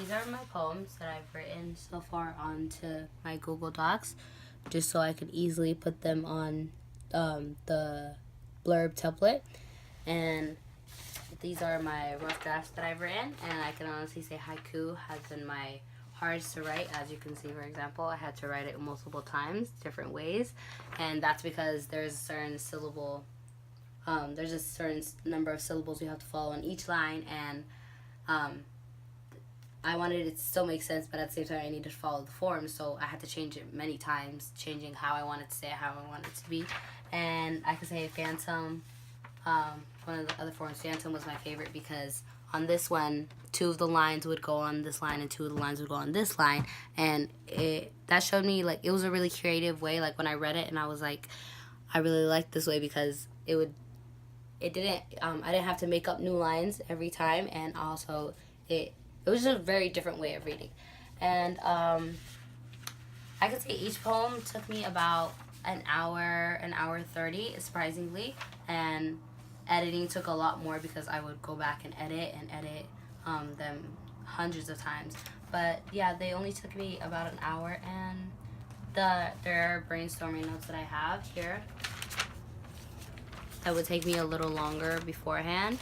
these are my poems that I've written so far onto my Google Docs, just so I could easily put them on the blurb template. And these are my rough drafts that I've written, and I can honestly say haiku has been my hardest to write. As you can see, for example, I had to write it multiple times, different ways, and that's because there's a certain syllable, there's a certain number of syllables you have to follow on each line, and I wanted it to still make sense, but at the same time, I needed to follow the form, so I had to change it many times, changing how I wanted to say it, how I wanted it to be. And I could say Phantom. One of the other forms, Phantom, was my favorite because on this one, 2 of the lines would go on this line and 2 of the lines would go on this line, and that showed me like it was a really creative way. Like when I read it, and I was like, I really liked this way because I didn't have to make up new lines every time, and also it was just a very different way of reading. And I could say each poem took me about an hour 30, surprisingly, and editing took a lot more because I would go back and edit them hundreds of times. But yeah, they only took me about an hour, and there are brainstorming notes that I have here that would take me a little longer beforehand.